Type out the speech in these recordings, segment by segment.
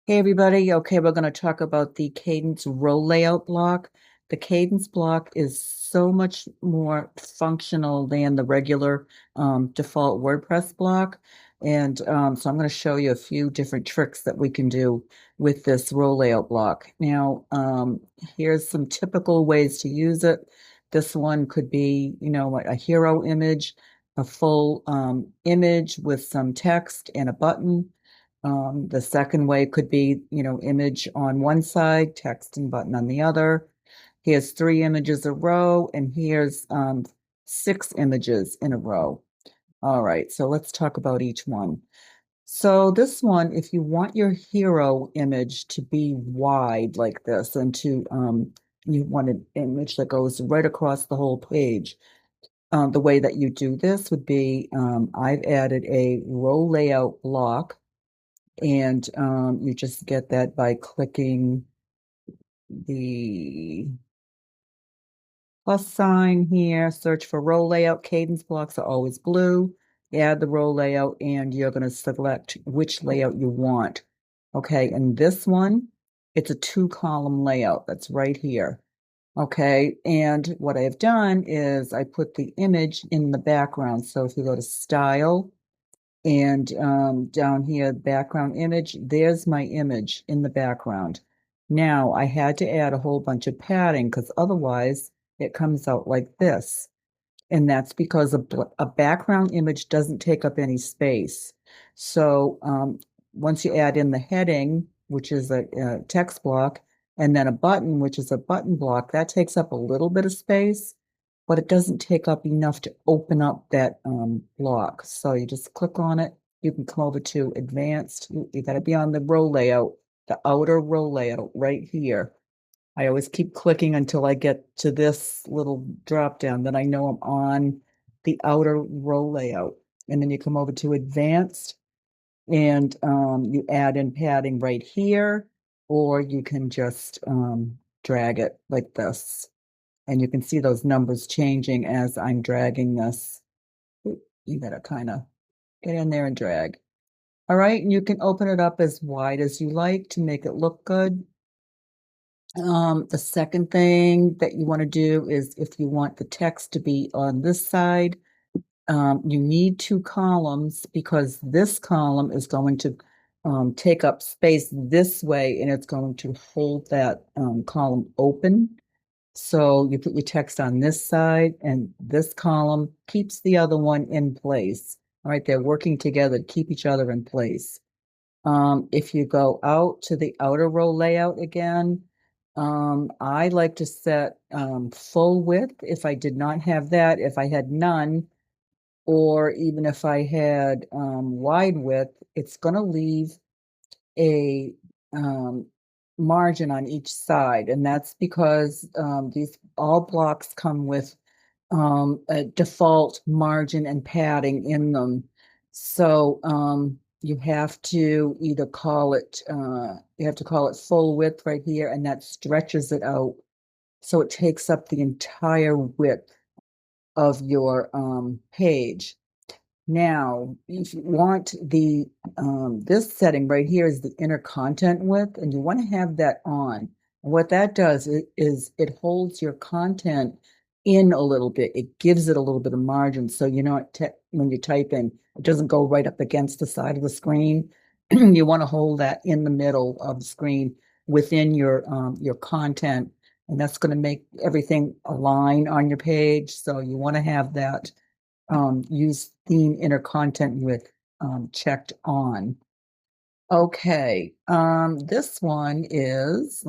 Hey everybody, okay, we're going to talk about the Kadence Row Layout Block. The Kadence block is so much more functional than the regular default WordPress block. And so I'm going to show you a few different tricks that we can do with this row layout block. Now, here's some typical ways to use it. This one could be, a hero image, a full image with some text and a button. The second way could be, image on one side, text and button on the other. Here's 3 images a row, and here's 6 images in a row. All right, so let's talk about each one. So this one, if you want your hero image to be wide like this, and you want an image that goes right across the whole page. The way that you do this would be, I've added a row layout block. And you just get that by clicking the plus sign here, search for row layout. Kadence blocks are always blue. Add the row layout, and you're going to select which layout you want. Okay, and this one, it's a 2-column layout. That's right here. Okay, and what I've done is I put the image in the background. So if you go to Style, and down here, background image, there's my image in the background. Now I had to add a whole bunch of padding because otherwise it comes out like this. And that's because a background image doesn't take up any space. So once you add in the heading, which is a text block, and then a button, which is a button block, that takes up a little bit of space, but it doesn't take up enough to open up that block. So you just click on it. You can come over to advanced. You got to be on the row layout, the outer row layout right here. I always keep clicking until I get to this little drop down. Then I know I'm on the outer row layout. And then you come over to advanced, and you add in padding right here, or you can just drag it like this. And you can see those numbers changing as I'm dragging this. You gotta kind of get in there and drag. All right, and you can open it up as wide as you like to make it look good. The second thing that you want to do is if you want the text to be on this side, you need 2 columns because this column is going to take up space this way, and it's going to hold that column open. So you put your text on this side, and this column keeps the other one in place. All right, they're working together to keep each other in place. If you go out to the outer row layout again, I like to set full width if I did not have that. If I had none, or even if I had wide width, it's going to leave a margin on each side. And that's because these all blocks come with a default margin and padding in them. So you have to either you have to call it full width right here, and that stretches it out. So it takes up the entire width of your page. Now, if you want this setting right here is the inner content width, and you want to have that on. What that does is it holds your content in a little bit. It gives it a little bit of margin, so you're not when you type in, it doesn't go right up against the side of the screen. You want to hold that in the middle of the screen within your content, and that's going to make everything align on your page. So you want to have that use theme inner content width checked on. Okay, this one is,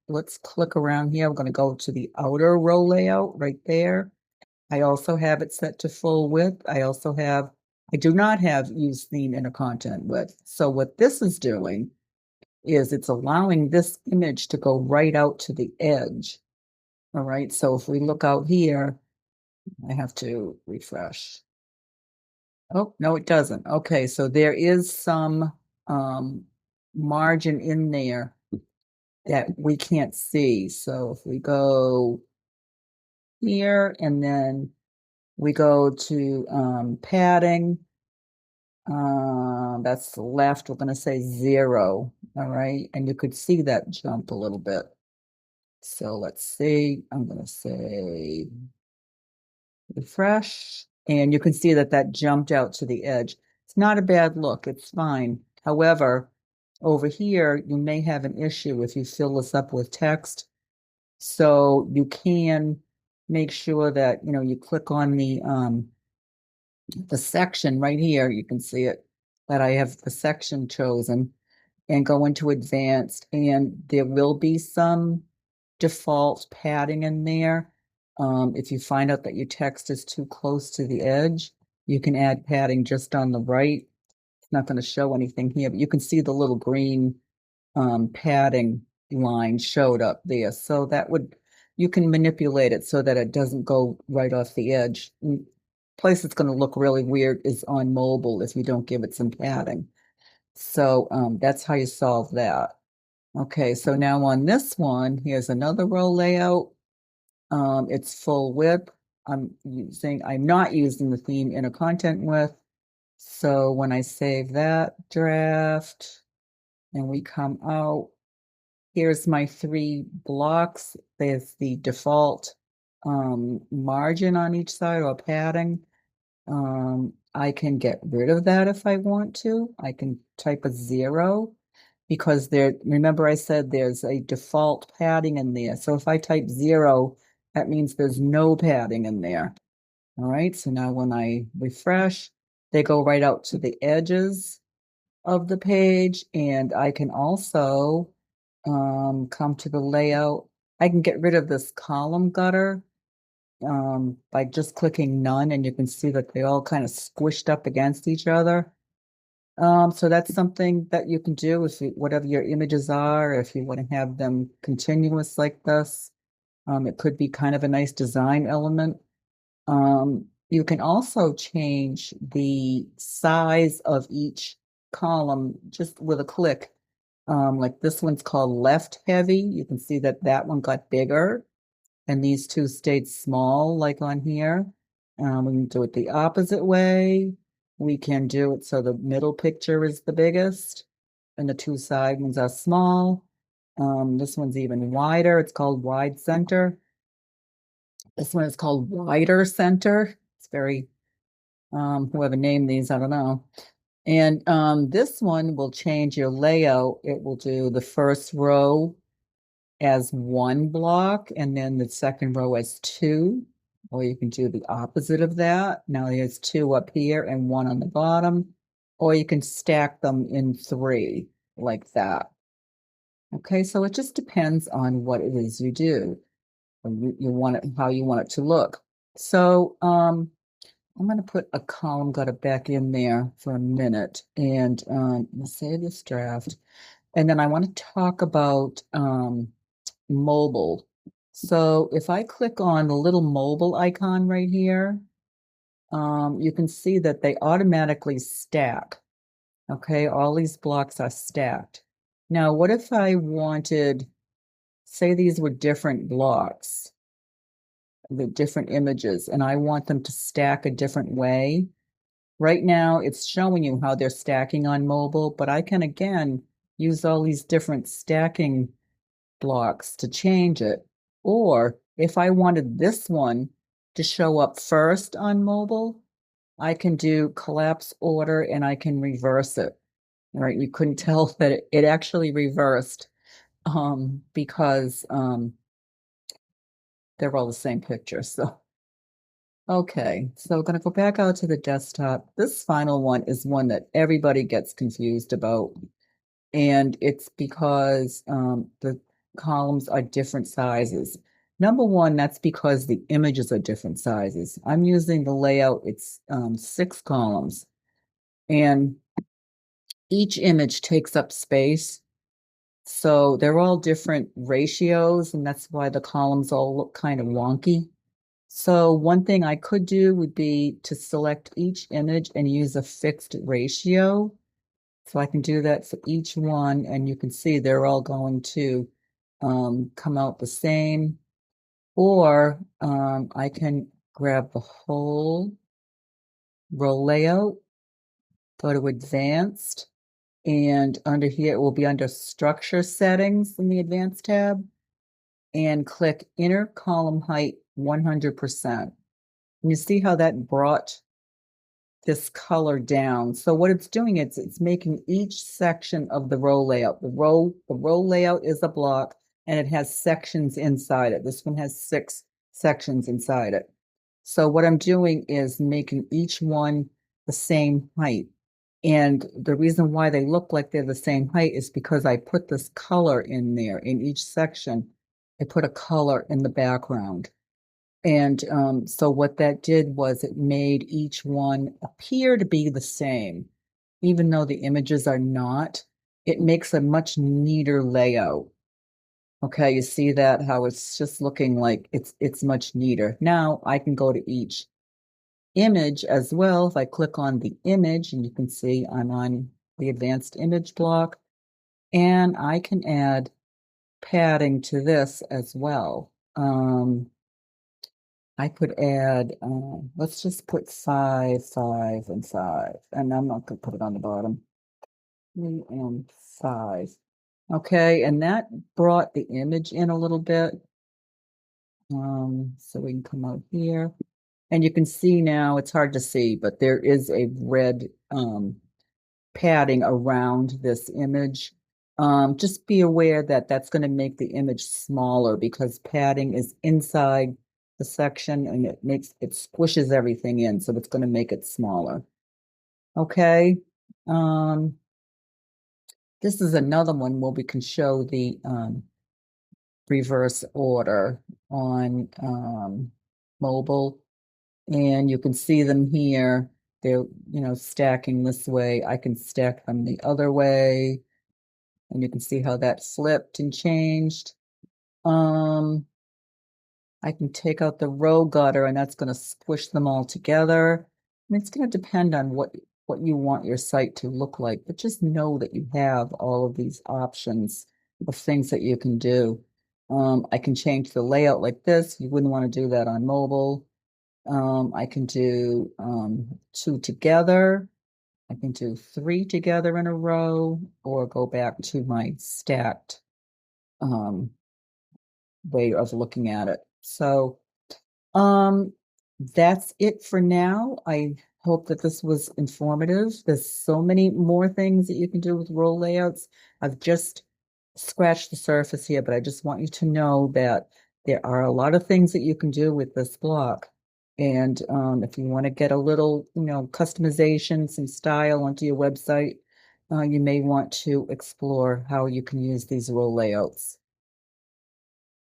let's click around here. We're going to go to the outer row layout right there. I also have it set to full width. I do not have use theme inner content width. So what this is doing is it's allowing this image to go right out to the edge. All right, so if we look out here, I have to refresh. Oh, no, it doesn't. Okay, so there is some margin in there that we can't see. So if we go here and then we go to padding, that's left, we're going to say 0. All right, and you could see that jump a little bit. So let's see, I'm going to say refresh, and you can see that that jumped out to the edge. It's not a bad look, it's fine. However, over here, you may have an issue if you fill this up with text. So you can make sure that, you click on the section right here, you can see it, that I have the section chosen, and go into advanced, and there will be some default padding in there. If you find out that your text is too close to the edge, you can add padding just on the right. It's not going to show anything here, but you can see the little green padding line showed up there. So you can manipulate it so that it doesn't go right off the edge. Place it's going to look really weird is on mobile if you don't give it some padding. So that's how you solve that. Okay, so now on this one, here's another row layout. It's full width. I'm not using the theme inner content width. So when I save that draft and we come out, here's my 3 blocks. There's the default margin on each side or padding. I can get rid of that if I want to. I can type a 0 because remember I said there's a default padding in there. So if I type 0, that means there's no padding in there. All right, so now when I refresh, they go right out to the edges of the page, and I can also come to the layout. I can get rid of this column gutter by just clicking none, and you can see that they all kind of squished up against each other. So that's something that you can do if whatever your images are, if you want to have them continuous like this. It could be kind of a nice design element. You can also change the size of each column just with a click. Like this one's called left heavy. You can see that that one got bigger and these two stayed small, like on here. We can do it the opposite way. We can do it so the middle picture is the biggest and the two side ones are small. This one's even wider. It's called wide center. This one is called wider center. It's very, whoever named these, I don't know. And this one will change your layout. It will do the first row as 1 block and then the second row as 2. Or you can do the opposite of that. Now there's 2 up here and 1 on the bottom. Or you can stack them in 3 like that. Okay, so it just depends on what it is you do. You want it, how you want it to look. So I'm going to put a column gutter back in there for a minute and save this draft. And then I want to talk about mobile. So if I click on the little mobile icon right here, you can see that they automatically stack. Okay, all these blocks are stacked. Now, what if I wanted, say these were different blocks, the different images, and I want them to stack a different way? Right now, it's showing you how they're stacking on mobile, but I can again use all these different stacking blocks to change it. Or if I wanted this one to show up first on mobile, I can do collapse order and I can reverse it. All right, you couldn't tell that it actually reversed because they're all the same picture. So, okay, so going to go back out to the desktop. This final one is one that everybody gets confused about. And it's because the columns are different sizes. Number one, that's because the images are different sizes. I'm using the layout, it's 6 columns, and each image takes up space. So they're all different ratios, and that's why the columns all look kind of wonky. So one thing I could do would be to select each image and use a fixed ratio. So I can do that for each one, and you can see they're all going to come out the same. Or I can grab the whole row layout, go to advanced, And under here, it will be under structure settings in the advanced tab, and click inner column height 100%. And you see how that brought this color down. So what it's doing is it's making each section of the row layout. The row layout is a block and it has sections inside it. This one has 6 sections inside it. So what I'm doing is making each one the same height. And the reason why they look like they're the same height is because I put this color in there in each section. I put a color in the background. And so what that did was it made each one appear to be the same, even though the images are not. It makes a much neater layout. Okay, you see that how it's just looking like it's much neater. Now I can go to each image as well. If I click on the image, and you can see I'm on the advanced image block, and I can add padding to this as well. I could add, let's just put 5, 5, and 5. And I'm not going to put it on the bottom. 3 and 5. Okay, and that brought the image in a little bit. So we can come out here. And you can see now, it's hard to see, but there is a red padding around this image. Just be aware that that's going to make the image smaller because padding is inside the section and it squishes everything in, so it's going to make it smaller. Okay. This is another one where we can show the reverse order on mobile, and you can see them here. They're, stacking this way. I can stack them the other way. And you can see how that flipped and changed. I can take out the row gutter and that's going to squish them all together. I mean, it's going to depend on what you want your site to look like, but just know that you have all of these options of things that you can do. I can change the layout like this. You wouldn't want to do that on mobile. I can do 2 together. I can do 3 together in a row, or go back to my stacked way of looking at it. So that's it for now. I hope that this was informative. There's so many more things that you can do with row layouts. I've just scratched the surface here, but I just want you to know that there are a lot of things that you can do with this block. And if you want to get a little, customization, some style onto your website, you may want to explore how you can use these row layouts.